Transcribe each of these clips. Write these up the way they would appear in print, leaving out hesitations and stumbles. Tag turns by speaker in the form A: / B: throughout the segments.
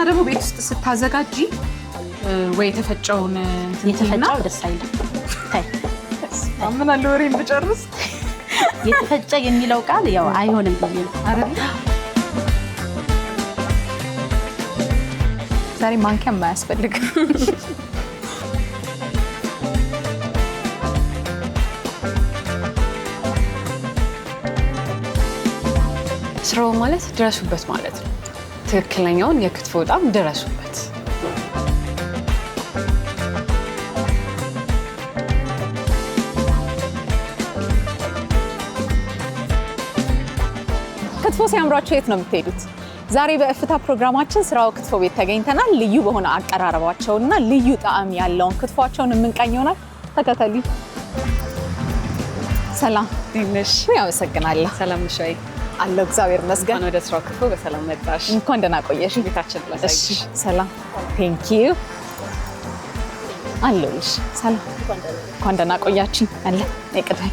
A: ደግሞ ቤት ውስጥ ስታዘጋጂ ወይ የተፈጨውን
B: የተፈጨው ደስ አይልም ታይ
A: ምን አለ ወሬን ብጨርስ
B: የተፈጨ የሚለው ቃል ያው አይሆንም ብዬ ነው
A: አይደል ዛሬ ማንኪያ ማያስፈልግ
C: ስራው ማለት ድረሱበት ማለት ነው ትክክለኛውን የክትፎ ጣም ድረሱበት
A: ክትፎ ሲያምራችሁ የት ነው የምትሄዱት ዛሬ በእፍታ ፕሮግራማችን ስራው ክትፎ ቤት ተገኝተናል ልዩ በሆነ አቀራረባቸውና ልዩ ጣዕም ያለውን ክትፎአቸውን እንቀኛውናል ተከታተሉ ሰላም
C: ዲንሽ
A: ያመሰግናለሁ
C: ሰላም ነሽ ወይ
A: አለው እግዚአብሔር ይመስገን
C: ወደ ስራው ክትፎ በሰላም መጣሽ
A: እንኳን ደህና ቆየሽ
C: ቤታችን ላሳይሽ
A: ሰላም ቴንክ ዩ አለሁልሽ ሰላም እንኳን ደህና ቆያችሁ አለ ነቅዳይ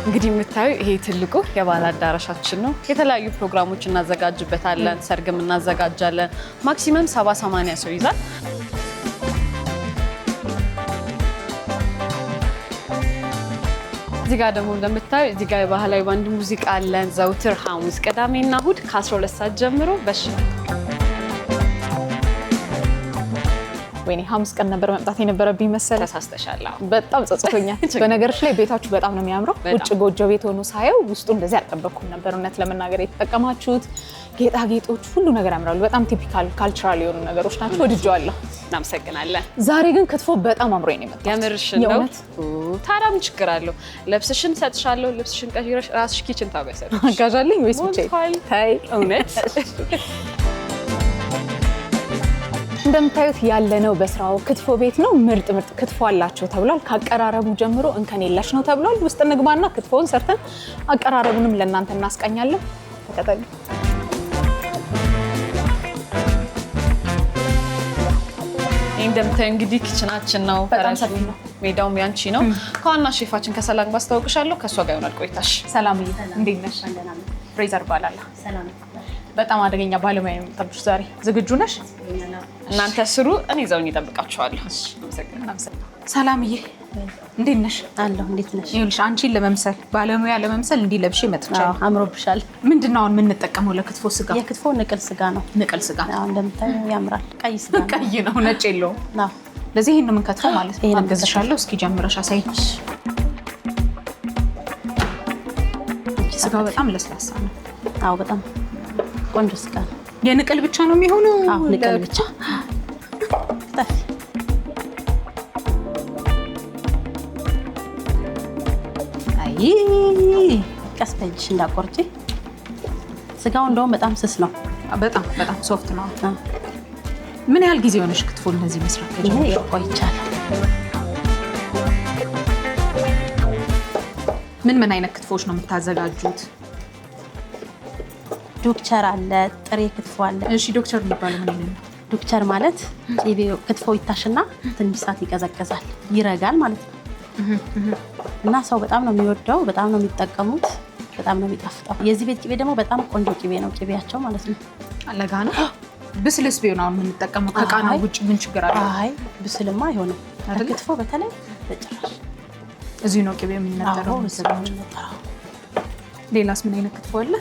C: እንግዲህ የምታዩ ይሄ ትልቁ የባህል አዳራሻችን ነው የተለያዩ ፕሮግራሞች እናዘጋጅበታለን ሰርግም እናዘጋጃለን ማክሲመም 70-80 ሰው ይዛል እዚህ ጋር ደግሞ እንደምታዩ እዚህ ጋር የባህላዊ ባንድ ሙዚቃ አለን ዘውትር ሐሙስ ቅዳሜና እሁድ ከ12 ሰዓት ጀምሮ
A: ወይኔ ሐሙስ ቀን ነበር መምጣት የነበረብኝ መሰለ
C: ተሳስተሻል
A: በጣም ጸጽቶኛል በነገርሽ ላይ ቤታችሁ በጣም ነው የሚያምረው ውጭ ጎጆ ቤት ሆኖ ሳየው ውስጡ እንደዚህ አልጠበቅኩም ነበር እውነት ለመናገር የተጠቀማችሁት ጌጣጌጦች ሁሉ ነገር ያምራሉ በጣም ቲፒካል ካልቸራል የሆኑ ነገሮች ናቸው ወድጄዋለሁ
C: እናመሰግናለን
A: ዛሬ ግን ክትፎ በጣም አምሮኝ ነው የመጣው
C: የምርሽን ነው ታዲያ ምን ችግር አለው ልብስሽን ሰጥሻለሁ ልብስሽን ቀይረሽ ራስሽ ኪችን ታበሰልሽ
A: አጋዣለኝ ወይስ ብቻ ታይ
C: እውነት
A: እንደምታዩት ያለነው በስራው ክትፎ ቤት ነው ምርጥ ክትፎ አላቸው ተብሏል ካቀራረቡ ጀምሮ እንከን የለሽ ነው ተብሏል ውስጥ እንግባና ክትፎውን ሰርተን አቀራረቡንም ለእናንተ እናስቀኛለን ተከታተሉ
C: እንደምታዩ እንግዲህ ኪችናችን ነው
A: ፈራንሳይ ነው
C: ሜዳውም ያንቺ ነው ከዋና ሼፋችን ከሰላም ባስተዋውቅሻለሁ ከሷ ጋር ይሆናል ቆይታሽ
A: ሰላም እንዴት ነሽ ፍሬዘር ባላላ
B: ሰላም
A: በጣም አደገኛ ባለሙያ ነው የምጠብቅሽ ዛሬ ዝግጁ ነሽ
C: እናንተ ስሩ እኔ ዘውኝ እጠብቃችኋለሁ
A: ሰላምዬ እንዴት ነሽ
B: አለሁ እንዴት ነሽ
A: ይኸውልሽ አንቺን ለመምሰል ባለሙያ ለመምሰል እንዲህ ለብሼ መጥቻለሁ
B: አምሮብሻል
A: ምንድነው አሁን የምንጠቀመው ለክትፎ ስጋ
B: የክትፎ ንቅል ስጋ ነው
A: ንቅል ስጋ
B: እንደምታዩ ያምራል ቀይ ስጋ ነው
A: ቀይ ነው ነጭ የለውም
B: አዎ
A: ለዚህ ይሄን ነው የምንከትፈው ማለት ነው አገዝሻለሁ እስኪ ጀምረሽ አሳይሽ ስጋው በጣም ለስላሳ ነው
B: አዎ በጣም ቆንጆ ስጋ ነው
A: የንቅል ብቻ ነው የሚሆነው
B: አዎ ንቅል ብቻ ታፍ
A: አይ
B: ቀስ በልሽ እንዳቆርጪ ስጋው እንደውም በጣም ስስ ነው
A: በጣም ሶፍት ነው ምን ያህል ጊዜ ሆነሽ ክትፎ እንደዚህ መስራት
B: ይሄ ቆይቻለሁ
A: ምን አይነት ክትፎች ነው የምታዘጋጁት
B: ዶክተር አለ ጥሬ ክትፎ አለ
A: እሺ ዶክተር የሚባለው ምን ነው
B: ዶክተር ማለት ክትፎ ይታሽና ትንሽ ሰዓት ይቀዘቅዛል ይረጋል ማለት ነው እና ሰው በጣም ነው የሚወደው በጣም ነው የሚጠቀሙት በጣም ነው የሚጣፍጠው የዚህ ቤት ቅቤ ደግሞ በጣም ቆንጆ ቅቤ ነው ቅቤያቸው ማለት ነው
A: አለጋ ነው ብስልስ ቢሆን አሁን የምንጠቀመው ከቃና ውጭ ምን ችግር አለ
B: አይ ብስልማ አይሆንም ክትፎ በተለይ በጭራሽ
A: እዚህ ነው ቅቤ የምንነጠረው ሌላስ ምን አይነት ክትፎ አለ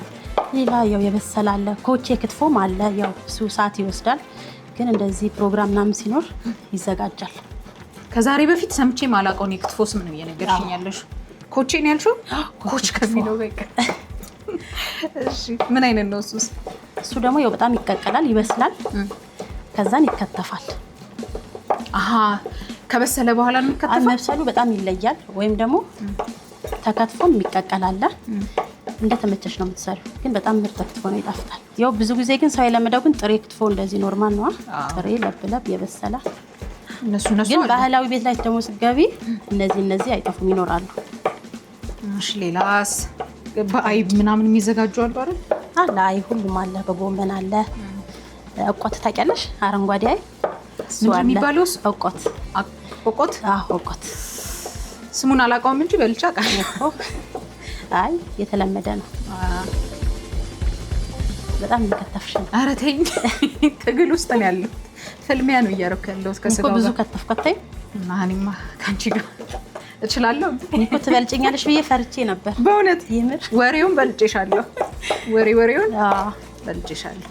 B: ሌላ ያው የበሰለ አለ ኮቼ ክትፎም አለ ያው እሱ ሰዓት ይወስዳል ግን እንደዚህ ፕሮግራም ምናምን ሲኖር ይዘጋጃል
A: ከዛሬ በፊት ሰምቼ ማላውቀውን የክትፎ ስም ነው እየነገርሽኝ ያለሽ ኮቼ ነው ያልሽው ኮች ከሚለው በቃ እሺ ምን አይነት ነው እሱ
B: ደግሞ ያው በጣም ይቀቀላል ይበስላል ከዛን ይከተፋል
A: አሃ ከበሰለ በኋላ ነው ይከተፋል
B: መብሰሉ በጣም ይለያል ወይም ደግሞ ተከትፎም ይቀቀላል እንደተመቸሽ ነው የምትሰሪው ግን በጣም ምርጥ ክትፎ ነው ይጣፍጣል ያው ብዙ ጊዜ ግን ሰው የለመደው ግን ጥሬ ክትፎ እንደዚህ ኖርማል ነው ጥሬ ለብለብ የበሰለ
A: እነሱ
B: ግን ባህላዊ ቤት ላይ ደግሞ ስትገቢ እነዚህ አይጠፉም ይኖራሉ
A: እሺ ሌላስ በአይብ ምናምን የሚዘጋጁ አሉ አይደል
B: አለ አይ ሁሉም አለ በጎመን አለ እቆት ታውቂያለሽ አረንጓዴ አይ
A: ምን የሚባለው እቆት
B: እቆት
A: ስሙን አላውቀውም እንጂ በልቻ ቃል
B: አይ የተለመደ ነው በጣም እየከተፍሽ ነው።
A: ኧረ ተይኝ፣ ትግል ውስጥ ነው ያለው። ፍልሚያ ነው እያደረኩ ያለሁት ከስጋው
B: ብዙ
A: ጋር።
B: ከተፍኩ አታይ
A: እና እኔማ ከአንቺ ጋር እችላለሁ።
B: እኮ ትበልጭኛለሽ ብዬ ፈርቼ ነበር።
A: በእውነት
B: ይምር
A: ወሬውን በልጬሻለሁ። ወሬውን
B: አዎ
A: በልጬሻለሁ።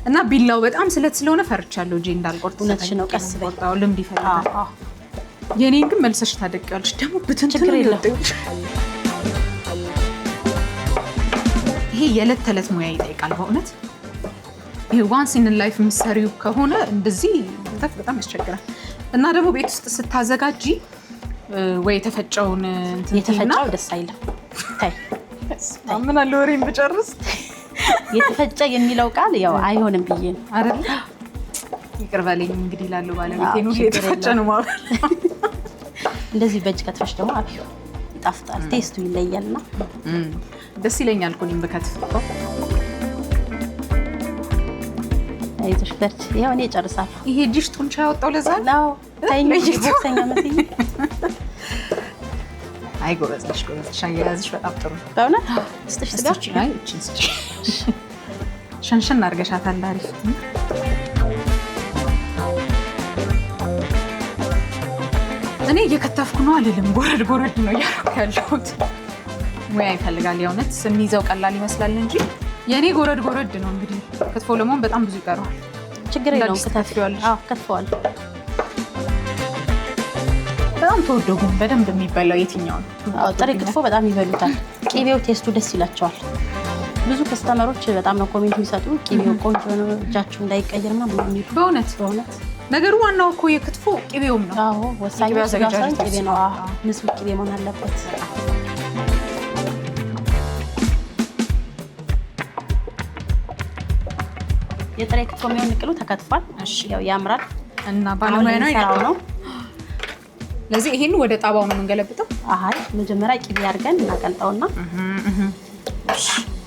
A: እና ቢላው በጣም ስለት ስለሆነ ፈርቻለሁ እጄ እንዳልቆርጥ።
B: እውነትሽ ነው። ቀስ በይ።
A: ቆርጣው ልምድ ይፈልጋል። የኔን ግን መልሰሽ ታደቂዋለሽ። ደግሞ ብትንትን
B: ችግር የለም።
A: ይወጣልሽ። ይሄ የዕለት ተዕለት ሙያ ይጠይቃል በእውነት። ይሄ ዋንስ ኢን ላይፍ የምትሰሪው ከሆነ እንደዚህ መክተፍ በጣም ያስቸግራል። እና ደግሞ ቤት ውስጥ ስታዘጋጂ ወይ የተፈጨውን
B: የተፈጨው ደስ አይልም። ታይ
A: ምን አለ ወሬን ብጨርስ።
B: የተፈጨ የሚለው ቃል ያው አይሆንም ብዬ ነው
A: አይደል? ይቅር በለኝ እንግዲህ ላለው ባለቤቴ ነው የተፈጨ ነው ማለት።
B: እንደዚህ በእጅ ከትፈሽ ደግሞ አብዩ ይጣፍጣል። ቴስቱ ይለያልና
A: ደስ ይለኛል እኮ እኔም ብከትፍ።
B: አይዞሽ በርቺ። ያው እኔ እጨርሳለሁ።
A: ይሄ እጅሽ ጡንቻ ያወጣው ለዛ
B: ነው። ታይኝ ቦክሰኛ መስይ።
A: አይ ጎበዝ ነሽ፣ ጎበዝ ነሽ። አያያዝሽ በጣም ጥሩ ነው
B: በእውነት። ስትሽ ስጋ
A: አይ እቺን ስጪ። ሸንሸን አድርገሻታል። አሪፍ። እኔ እየከተፍኩ ነው አልልም፣ ጎረድ ነው እያደረኩ ያለሁት። ሙያ ይፈልጋል የእውነት። ስንይዘው ቀላል ይመስላል እንጂ የእኔ ጎረድ ነው። እንግዲህ ክትፎ ለመሆን በጣም ብዙ ይቀረዋል።
B: ችግር የለውም።
A: ክትፊዋለሽ?
B: አዎ ከትፈዋለሁ።
A: በጣም ተወዶ ግን በደንብ የሚበላው የትኛው ነው?
B: አዎ ጥሬ ክትፎ በጣም ይበሉታል። ቂቤው ቴስቱ ደስ ይላቸዋል። ብዙ ከስተመሮች በጣም ነው ኮሜንት የሚሰጡ። ቂቤው ቆንጆ ነው፣ እጃችሁ እንዳይቀየር ምናምን ነው የሚሉ።
A: በእውነት ነገሩ ዋናው እኮ የክትፎ ቂቤውም ነው።
B: አዎ ወሳኝ ቂቤ ነው። ንጹህ ቂቤ መሆን አለበት። የጥሬ ክትፎ የሚሆን ንቅሉ ተከትፏል። ያው ያምራል
A: እና ባለሙያ
B: ነው።
A: ለዚህ ይሄን ወደ ጣባው ነው የምንገለብጠው።
B: አይ መጀመሪያ ቂቤ አድርገን እናቀልጠውና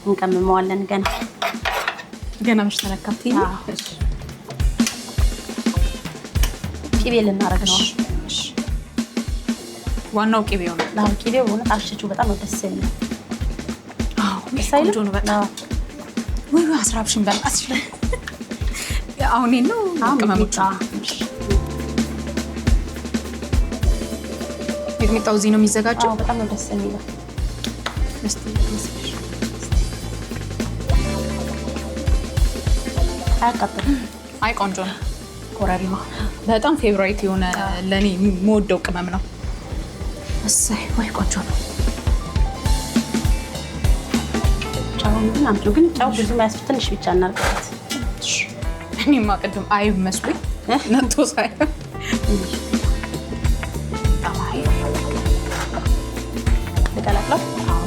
B: እንቀምመዋለን። ገና ምሽ ተነካፍቲ ቂቤ ልናረግ ነው።
A: ዋናው ቂቤው ነው።
B: አሁን ቂቤው ሆነ አሽቹ በጣም ነው ደስ የሚለው።
A: ቆንጆ ነው በጣም። ወይ አስራብሽን በላሽ። አሁን ነው ቅመሞቹ። ሚጥሚጣው እዚህ ነው የሚዘጋጀው።
B: በጣም ነው ደስ የሚለው። አያቃጥልም።
A: አይ ቆንጆ ነው። ኮረሪማ በጣም ፌቨራይት የሆነ ለእኔ የምወደው ቅመም ነው። እሰይ ወይ ቆንጆ ነው።
B: ጫውን ግን አምጡ። ግን ጫው ብዙ ማያስፈልግ ትንሽ ብቻ እናርግበት።
A: እኔማ ቅድም አይብ መስሎኝ ነቶ ሳይሆን
B: ልቀላቅለው።
A: አዎ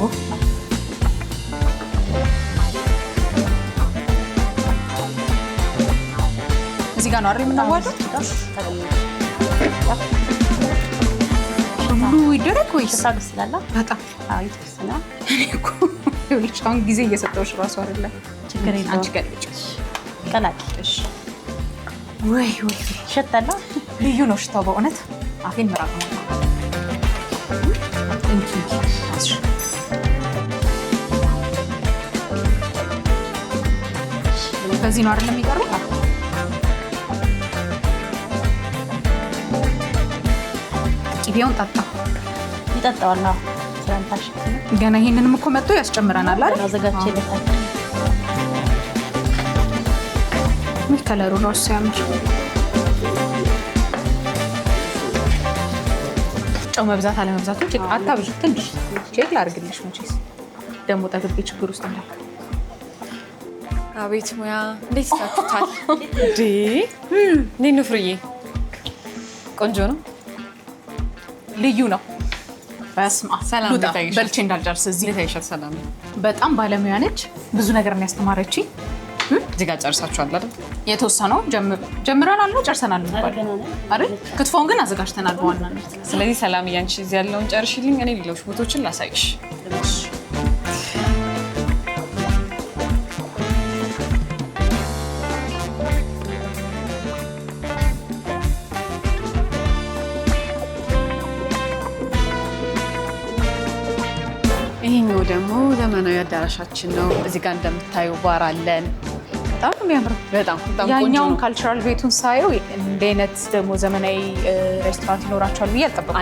A: እዚህ ጋር ነው አይደል የምናዋደው? ሁሉ ይደረግ ወይስ
B: ሳግስ ይላል?
A: በጣም
B: አዎ ይተሰና።
A: እኔ እኮ ይኸውልሽ አሁን ጊዜ እየሰጠሁሽ እራሱ አይደለም።
B: ችግር የለውም።
A: አንቺ ገልጭ
B: ቀላቂ።
A: እሺ። ወይ
B: ሸታላ
A: ልዩ ነው ሽታው በእውነት አፌን ምራቅ ነው። በዚህ ነው አይደል የሚቀርበው? ቂቤውን ጠጣ
B: ይጠጣዋል። ስለንታሽ
A: ገና ይሄንንም እኮ መጥቶ ያስጨምረናል አይደል?
B: አዘጋጅቼለታል።
A: ምን ከለሩ ነው ሲያምር። ጨው መብዛት አለመብዛቱ አታብዥ። ትንሽ ቼክ ላድርግልሽ። መቼስ ደግሞ ጠግቤ ችግር ውስጥ እንዳልክ።
C: አቤት ሙያ! እንዴት ይሳችሁታል? እንዴት ነው ፍርዬ? ቆንጆ ነው።
A: ልዩ ነው። በስመ አብ
C: ሰላም
A: ሉጣ
C: ልታይሽ።
A: በልቼ እንዳልጨርስ እዚህ
C: እንዴት ሰላም ነው?
A: በጣም ባለሙያ ነች። ብዙ ነገር ነው ያስተማረችኝ።
C: እዚህ ጋር ጨርሳችኋል አይደል?
A: የተወሰነው ጀምረናል ነው ጨርሰናል ነው አይደል? ክትፎውን ግን አዘጋጅተናል በዋናነት።
C: ስለዚህ ሰላም እያንቺ እዚህ ያለውን ጨርሽልኝ፣ እኔ ሌሎች ቦታዎችን ላሳይሽ። ይሄኛው ደግሞ ዘመናዊ ዘመናዊ አዳራሻችን ነው። እዚህ ጋር እንደምታዩ ባር አለን።
A: በጣም የሚያምረው
C: በጣም ቆንጆ
A: ያኛውን ካልቸራል ቤቱን ሳየው እንደ አይነት ደግሞ ዘመናዊ ሬስቶራንት ይኖራቸዋል ብዬ አልጠበቅኩም።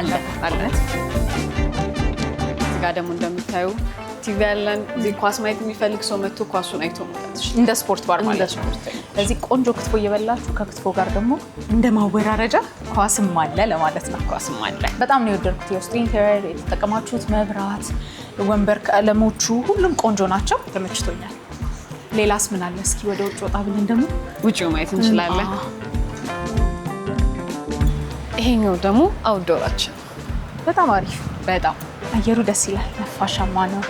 C: አለን። እዚህ ጋር ደግሞ እንደምታዩ ቲቪ ያለን። እዚህ ኳስ ማየት የሚፈልግ ሰው መጥቶ ኳሱን አይቶ መጣት
A: እንደ ስፖርት ባር ማለት ነው። እዚህ ቆንጆ ክትፎ እየበላችሁ ከክትፎ ጋር ደግሞ እንደ ማወራረጃ ኳስም አለ ለማለት ነው።
C: ኳስም አለ።
A: በጣም ነው የወደድኩት። የውስጥ ኢንቴሪየር፣ የተጠቀማችሁት መብራት፣ ወንበር፣ ቀለሞቹ ሁሉም ቆንጆ ናቸው። ተመችቶኛል። ሌላስ ምን አለ? እስኪ ወደ ውጭ ወጣ ብለን ደግሞ
C: ውጭው ማየት እንችላለን። ይሄኛው ደግሞ አውትዶራችን
A: በጣም አሪፍ፣
C: በጣም
A: አየሩ ደስ ይላል፣ ነፋሻማ ነው።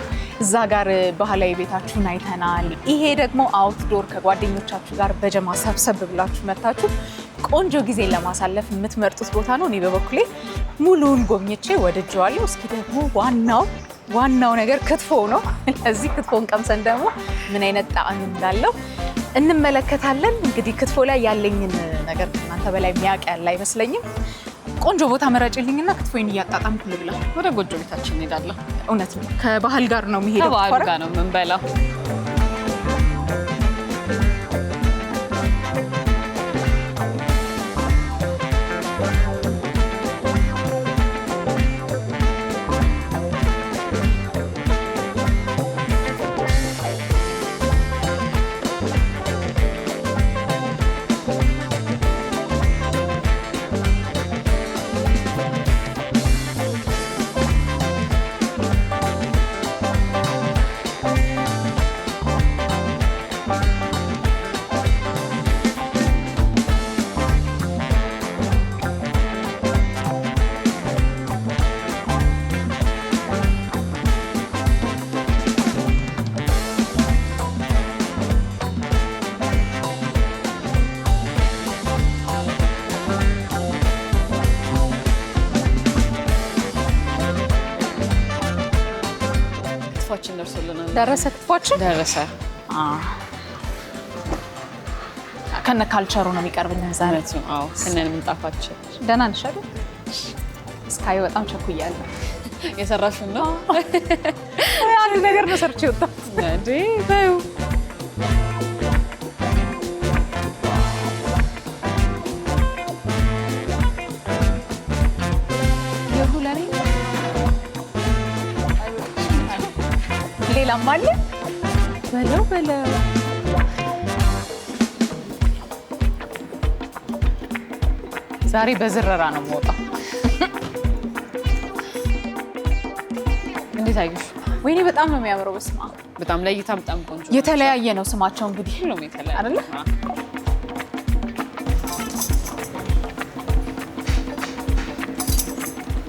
A: እዛ ጋር ባህላዊ ቤታችሁን አይተናል። ይሄ ደግሞ አውትዶር ከጓደኞቻችሁ ጋር በጀማ ሰብሰብ ብላችሁ መታችሁ ቆንጆ ጊዜ ለማሳለፍ የምትመርጡት ቦታ ነው። እኔ በበኩሌ ሙሉውን ጎብኝቼ ወድጄዋለሁ። እስኪ ደግሞ ዋናው ነገር ክትፎ ነው። እዚህ ክትፎን ቀምሰን ደግሞ ምን አይነት ጣዕም እንዳለው እንመለከታለን። እንግዲህ ክትፎ ላይ ያለኝን ነገር እናንተ በላይ የሚያውቅ ያለ አይመስለኝም። ቆንጆ ቦታ መረጭልኝና ክትፎዬን እያጣጣምኩ ልብላ።
C: ወደ ጎጆ ቤታችን እንሄዳለን።
A: እውነት ነው፣ ከባህል ጋር ነው የሚሄደው።
C: ከባህል ጋር ነው የምንበላው። ደረሰ። ክትፎችን ደረሰ።
A: ከነ ካልቸሩ ነው የሚቀርብልን ዛሬ።
C: አዎ ከነ ምንጣፋችን።
A: ደህና ነሽ አይደል? እስካይ በጣም ቸኩያለሁ።
C: የሰራሽው ነው?
A: አንድ ነገር ነው ሰርቼ ወጣሁ
C: እንዴ? በዩ
A: ሌላም አለ በለው። ዛሬ በዝረራ ነው የምወጣው።
C: እንዴት አየሽ?
A: ወይኔ በጣም ነው የሚያምረው። በስመ አብ
C: በጣም ለይታ በጣም ቆንጆ።
A: የተለያየ ነው ስማቸው እንግዲህ
C: ሁሉም የተለያየ
A: አይደለ?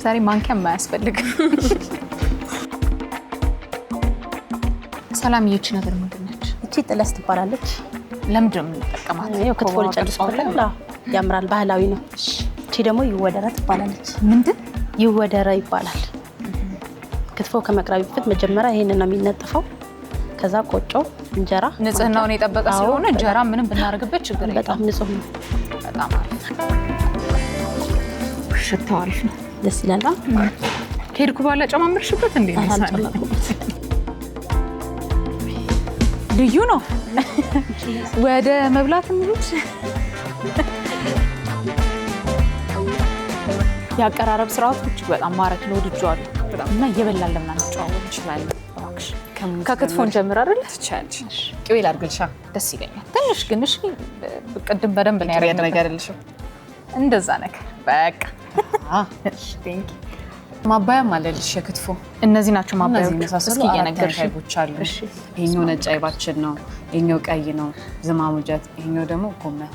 A: ዛሬ ማንኪያ የማያስፈልግም። ሰላም፣ ይህች ነገር ምንድን ነች?
B: እቺ ጥለስ ትባላለች።
A: ለምንድን ነው የምንጠቀማት?
B: ያው ክትፎ ልጨርስ ብለን ያምራል፣ ባህላዊ ነው። እቺ ደግሞ ይወደረ ትባላለች።
A: ምንድን
B: ይወደረ ይባላል። ክትፎ ከመቅረብ በፊት መጀመሪያ ይሄንን ነው የሚነጠፈው። ከዛ ቆጮ፣ እንጀራ
A: ንጽህናውን የጠበቀ ስለሆነ እንጀራ ምንም ብናደርግበት ችግር የለም።
B: በጣም ንጹህ ነው።
A: በጣም አሪፍ። ሽታው አሪፍ ነው፣
B: ደስ ይላል።
A: ከሄድኩ በኋላ ጨማምርሽበት እንዴ? ልዩ ነው። ወደ መብላት እንሂድ። የአቀራረብ ስርዓቱ እጅግ በጣም ማራኪ ነው፣ ወድጄዋለሁ እና እየበላን ለምን አንጨዋወት እንችላለን? ከክትፎን ጀምር አይደል?
C: ትቻለሽ። ቅቤ ላድርግልሻ?
A: ደስ ይለኛል። ትንሽ ግን እሺ፣ ቅድም በደንብ ነው ያደረገው
C: ነገር አይደልሽም?
A: እንደዛ ነገር በቃ
C: ቴንክ ማባያም አለልሽ የክትፎ።
A: እነዚህ ናቸው ማባያዎች።
C: እስኪ እየነገርሽ አይቦቻሉ። ይሄኛው ነጭ አይባችን ነው፣ ይሄኛው ቀይ ነው ዝማሙጀት፣ ይሄኛው ደግሞ ጎመን።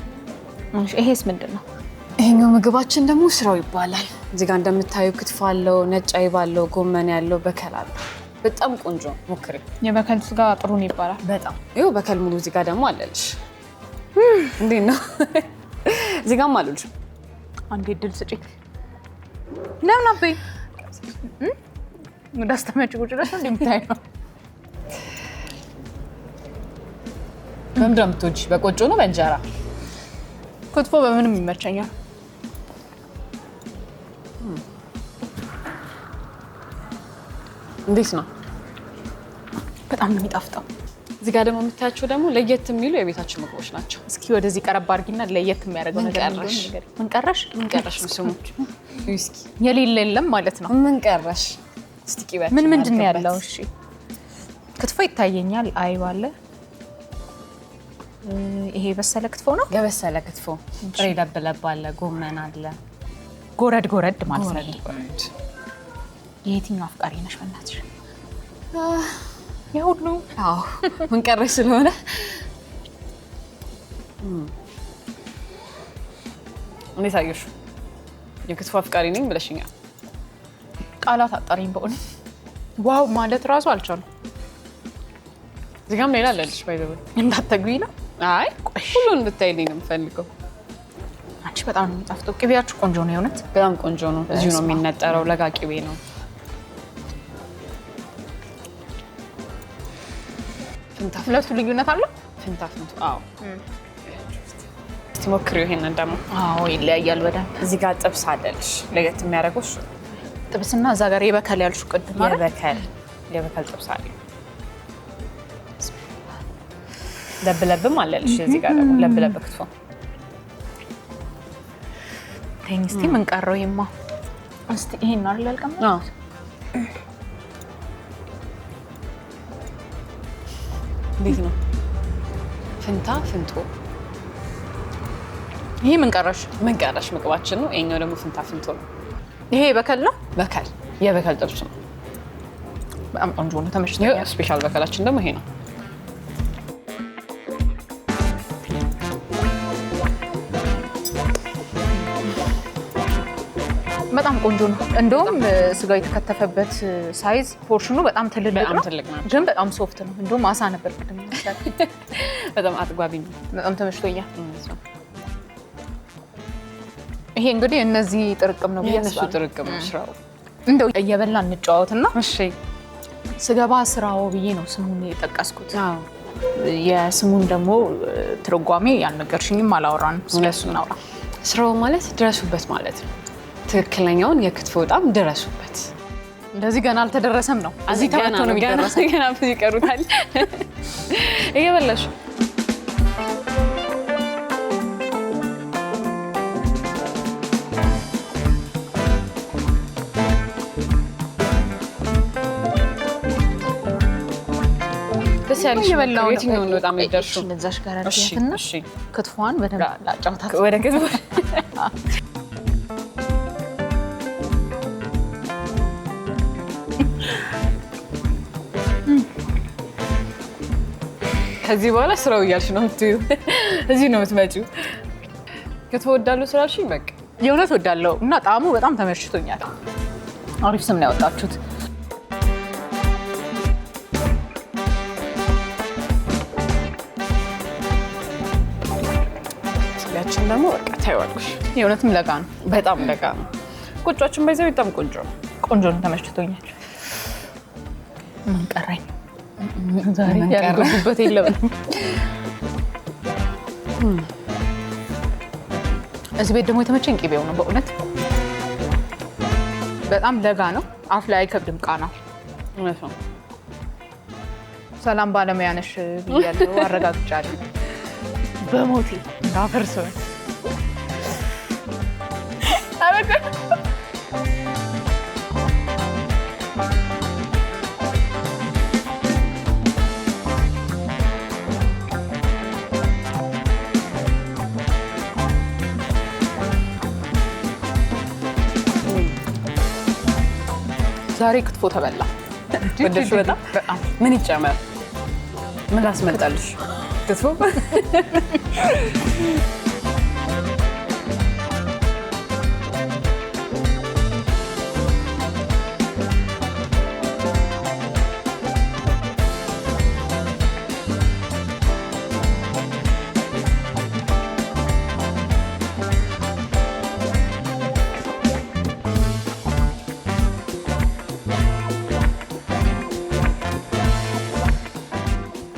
A: ይሄስ ምንድን ነው?
C: ይሄኛው ምግባችን ደግሞ ስራው ይባላል። እዚህ ጋር እንደምታዩ ክትፎ አለው፣ ነጭ አይብ አለው፣ ጎመን ያለው፣ በከል አለው። በጣም ቆንጆ ሞክሪ።
A: የበከል ስጋ ጥሩ ነው ይባላል
C: በጣም። ይኸው በከል ሙሉ እዚህ ጋር ደግሞ አለልሽ። እንዴት ነው? እዚህ ጋርም አሉልሽ።
A: አንዴ ድል ስጪ። ለምን አበይ እንዳስተመጭ ቁጭ ድረስ እንደምታይ ነው።
C: በምንድን ነው የምትወጂው? በቆጮ ነው በእንጀራ?
A: ክትፎ በምንም ይመቸኛል።
C: እንዴት ነው?
A: በጣም ነው የሚጣፍጠው።
C: እዚህ ጋር ደግሞ የምታያቸው ደግሞ ለየት የሚሉ የቤታችን ምግቦች ናቸው።
A: እስኪ ወደዚህ ቀረብ አድርጊና ለየት የሚያደርገው ነገር ምንድነው? ምን ቀረሽ ነው ስሙ።
C: እስኪ
A: የሌለ የለም ማለት ነው።
C: ምን ቀረሽ? እስቲ ቂቤያችን
A: ምን ምንድን ነው ያለው? እሺ ክትፎ ይታየኛል። አይብ አለ። ይሄ የበሰለ ክትፎ ነው።
C: የበሰለ ክትፎ፣ ጥሬ ለብለብ አለ፣ ጎመን አለ።
A: ጎረድ ጎረድ ማለት ነው። የየትኛው አፍቃሪ ነሽ በእናትሽ? የሁሉ
C: አዎ፣ ምን ቀረሽ ስለሆነ እንዴት አየሽ? የክትፎ አፍቃሪ ነኝ ብለሽኛል።
A: ቃላት አጣሪኝ በእውነት ዋው ማለት ራሱ አልቻሉ።
C: እዚህ ጋርም ሌላ አለልሽ ባይዘው
A: እንዳትተግቢ ነው።
C: አይ ሁሉን እንድታይልኝ ነው የምፈልገው።
A: አንቺ በጣም ነው የሚጣፍጠው። ቅቤያችሁ ቆንጆ ነው የእውነት
C: በጣም ቆንጆ ነው። እዚሁ ነው የሚነጠረው። ለጋ ቅቤ ነው።
A: ሁለቱ ልዩነት አለው።
C: ፍንታፍ ነው። አዎ እስቲ ሞክሪው ይሄንን ደግሞ።
A: አዎ ይለያያል በደንብ።
C: እዚህ ጋር ጥብስ አለልሽ። ለየት የሚያደርገው እሱ
A: ጥብስና እዛ ጋር የበከል ያልሽው ቅድም ማለት
C: የበከል ጥብስ አለ። ለብለብም አለልሽ። እዚህ ጋር ደግሞ ለብለብ ክትፎ
A: ተይኝ እስቲ ምን ቀረው? ይማ እስቲ ይሄን ነው አልቀም።
C: አዎ እንዴት ነው? ፍንታ ፍንቶ።
A: ይሄ ምን ቀረሽ?
C: ምን ቀረሽ ምግባችን ነው። ይሄኛው ደግሞ ፍንታ ፍንቶ ነው።
A: ይሄ በከል ነው።
C: በከል የበከል ጥብስ ነው።
A: በጣም ቆንጆ ነው። ተመችቶኛል።
C: ስፔሻል በከላችን ደግሞ ይሄ ነው።
A: በጣም ቆንጆ ነው። እንደውም ስጋው የተከተፈበት ሳይዝ ፖርሽኑ በጣም ትልልቅ ነው፣ ግን በጣም ሶፍት ነው። እንደውም አሳ ነበር ቅድም ይመስላል።
C: በጣም አጥጓቢ ነው።
A: በጣም ተመችቶኛል። ይሄ እንግዲህ እነዚህ ጥርቅም ነው።
C: የነሱ ጥርቅም ነው ስራው።
A: እንደው እየበላን እንጫወትና
C: እሺ
A: ስገባ ስራው ብዬ ነው ስሙን የጠቀስኩት። የስሙን ደግሞ ትርጓሜ ያልነገርሽኝም አላወራንም። ስለሱን አውራ።
C: ስራው ማለት ድረሱበት ማለት ነው። ትክክለኛውን የክትፎ ጣም ድረሱበት።
A: እንደዚህ ገና አልተደረሰም ነው። እዚህ ተመቶ ነው የሚደረሰው።
C: ገና ብዙ ይቀሩታል። እየበላሽ ደስ ያለሽ የትኛውን ነው በጣም የሚደርሺው?
A: እዛሽ ጋር አድርጊያትና ክትፎዋን በደንብ ላጫውታት።
C: ወደ ክትፎ ከዚህ በኋላ ስራው እያልሽ ነው የምትይው። እዚህ ነው የምትመጪው። ክትፎ ወዳለሁ ስላልሽኝ በቃ
A: የእውነት ወዳለሁ እና ጣዕሙ በጣም ተመችቶኛል። አሪፍ ስም ነው ያወጣችሁት።
C: ያችን ደግሞ በቃ ታይዋለሽ።
A: የእውነትም ለጋ ነው፣
C: በጣም ለጋ ነው። ቁጫችን ባይዘው በጣም ቆንጆ
A: ቆንጆ ነው። ተመችቶኛል። ምን ቀረኝ? ዛሬ ያልገቡበት የለም። እዚህ ቤት ደግሞ የተመቸኝ ቅቤው ነው። በእውነት በጣም ለጋ ነው። አፍ ላይ አይከብድም። ቃና
C: እውነት ነው።
A: ሰላም ባለሙያ ነሽ ብያለሁ፣ አረጋግጫለሁ። በሞቴ እንዳፈርሰው ዛሬ ክትፎ ተበላ።
C: ወደሽ በጣም ምን ይጨመር? ምን ላስመጣልሽ? ክትፎ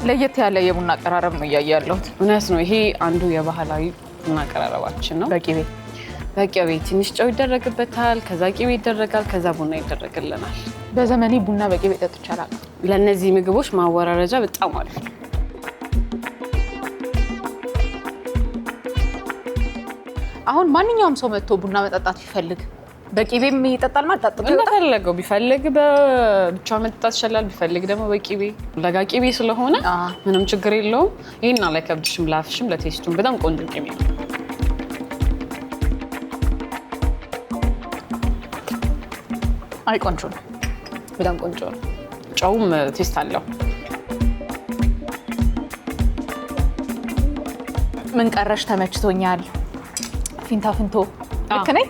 A: ለየት ያለ የቡና አቀራረብ ነው እያየ ያለሁት።
C: እውነት ነው። ይሄ አንዱ የባህላዊ ቡና አቀራረባችን ነው።
A: በቂቤ
C: በቅቤ ትንሽ ጨው ይደረግበታል። ከዛ ቅቤ ይደረጋል። ከዛ ቡና ይደረግልናል።
A: በዘመኔ ቡና በቅቤ ጠጥቼ አላውቅም።
C: ለእነዚህ ምግቦች ማወራረጃ በጣም አሪፍ ነው።
A: አሁን ማንኛውም ሰው መጥቶ ቡና መጠጣት ቢፈልግ በቅቤም ይጠጣል ማለት ታጥቶ
C: እንደፈለገው ቢፈልግ በብቻ መጠጣት ይችላል። ቢፈልግ ደግሞ በቅቤ ለጋ ቅቤ ስለሆነ ምንም ችግር የለውም። ይሄን አላከብድሽም፣ ላፍሽም ለቴስቱም በጣም ቆንጆ ቅቤ ነው።
A: አይ ቆንጆ ነው፣
C: በጣም ቆንጆ ነው። ጨውም ቴስት አለው።
A: ምን ቀረሽ? ተመችቶኛል። ፊንታ ፍንቶ ልክ ነኝ?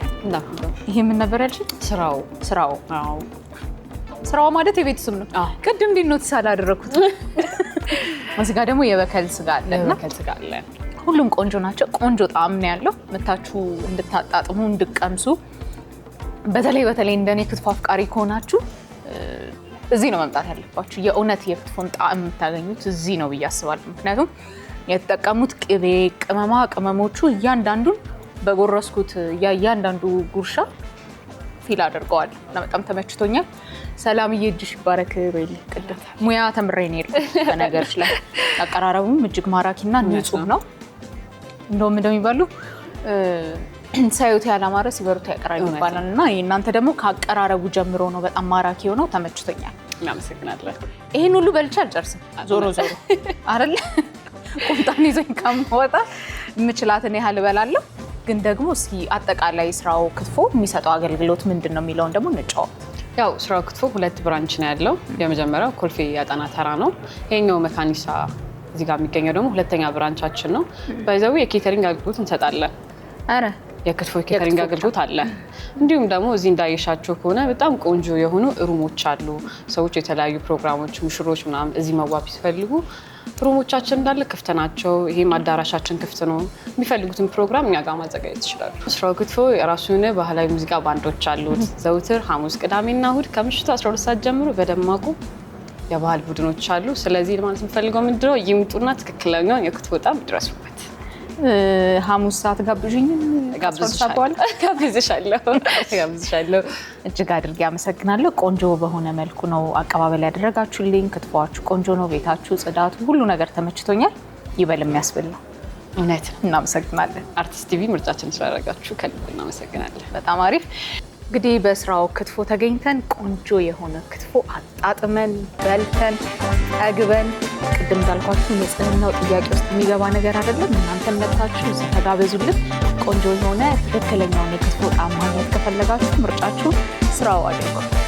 A: ይሄ ምን ነበር ያልሽኝ? ስራው ማለት የቤት ስም ነው። ቅድም እንዴት ኖቲስ አላደረኩት። እዚህ ጋር ደግሞ የበከል ስጋ አለ። ሁሉም ቆንጆ ናቸው። ቆንጆ ጣዕም ነው ያለው። መታችሁ እንድታጣጥሙ እንድቀምሱ። በተለይ እንደኔ ክትፎ አፍቃሪ ከሆናችሁ እዚህ ነው መምጣት ያለባችሁ። የእውነት የክትፎን ጣዕም የምታገኙት እዚህ ነው ብዬ አስባለሁ። ምክንያቱም የተጠቀሙት ቅቤ፣ ቅመሞቹ እያንዳንዱን በጎረስኩት እያንዳንዱ ጉርሻ ፊል አድርገዋል እና በጣም ተመችቶኛል። ሰላምዬ እጅሽ ይባረክ። ቅድም ሙያ ተምሬ ነው የሄድኩት በነገርሽ ላይ። አቀራረቡም እጅግ ማራኪና ንጹህ ነው። እንደውም እንደሚባሉ ሳዩት ያላማረ ሲበሩት ያቀራል ይባላል እና እናንተ ደግሞ ከአቀራረቡ ጀምሮ ነው በጣም ማራኪ ሆነው ተመችቶኛል።
C: እናመሰግናለን።
A: ይሄን ሁሉ በልቼ አልጨርስም። ዞሮ አይደል ቁምጣን ይዘኝ ከምወጣ የምችላትን ያህል እበላለሁ። ግን ደግሞ እስኪ አጠቃላይ ስራው ክትፎ የሚሰጠው አገልግሎት ምንድን ነው የሚለውን ደግሞ እንጫወት።
C: ያው ስራው ክትፎ 2 ብራንች ነው ያለው። የመጀመሪያው ኮልፌ ያጠና ተራ ነው። ይሄኛው መካኒሳ እዚህ ጋር የሚገኘው ደግሞ ሁለተኛ ብራንቻችን ነው። ባይዘው የኬተሪንግ አገልግሎት እንሰጣለን። አረ የክትፎ ኬተሪንግ አገልግሎት አለ። እንዲሁም ደግሞ እዚህ እንዳየሻቸው ከሆነ በጣም ቆንጆ የሆኑ ሩሞች አሉ። ሰዎች የተለያዩ ፕሮግራሞች፣ ሙሽሮች ምናምን እዚህ መዋብ ሲፈልጉ ሩሞቻችን እንዳለ ክፍት ናቸው። ይሄም አዳራሻችን ክፍት ነው። የሚፈልጉትን ፕሮግራም እኛ ጋር ማዘጋጀት ይችላሉ። ስራው ክትፎ የራሱ የሆነ ባህላዊ ሙዚቃ ባንዶች አሉት። ዘውትር ሐሙስ፣ ቅዳሜና እሁድ ከምሽቱ 12 ሰዓት ጀምሮ በደማቁ የባህል ቡድኖች አሉ። ስለዚህ ለማለት የምፈልገው ምንድነው ይምጡና ትክክለኛውን የክትፎ ጣዕም ይድረሱበት።
A: ሐሙስ ሰዓት ጋብዥኝም
C: ጋብዝሻለሁ።
A: እጅግ አድርጌ አመሰግናለሁ። ቆንጆ በሆነ መልኩ ነው አቀባበል ያደረጋችሁልኝ። ክትፎአችሁ ቆንጆ ነው። ቤታችሁ፣ ጽዳቱ፣ ሁሉ ነገር ተመችቶኛል። ይበል የሚያስብል ነው።
C: እውነት
A: እናመሰግናለን።
C: አርቲስት ቲቪ ምርጫችን ስላደረጋችሁ ከልብ እናመሰግናለን።
A: በጣም አሪፍ። እንግዲህ በስራው ክትፎ ተገኝተን ቆንጆ የሆነ ክትፎ አጣጥመን በልተን ጠግበን፣ ቅድም እንዳልኳችሁ ንጽህናው ጥያቄ ውስጥ የሚገባ ነገር አይደለም። እናንተን መጥታችሁ እዚህ ተጋበዙልን። ቆንጆ የሆነ ትክክለኛውን የክትፎ ጣዕም ማግኘት ከፈለጋችሁ ምርጫችሁ ስራው አድርጉ።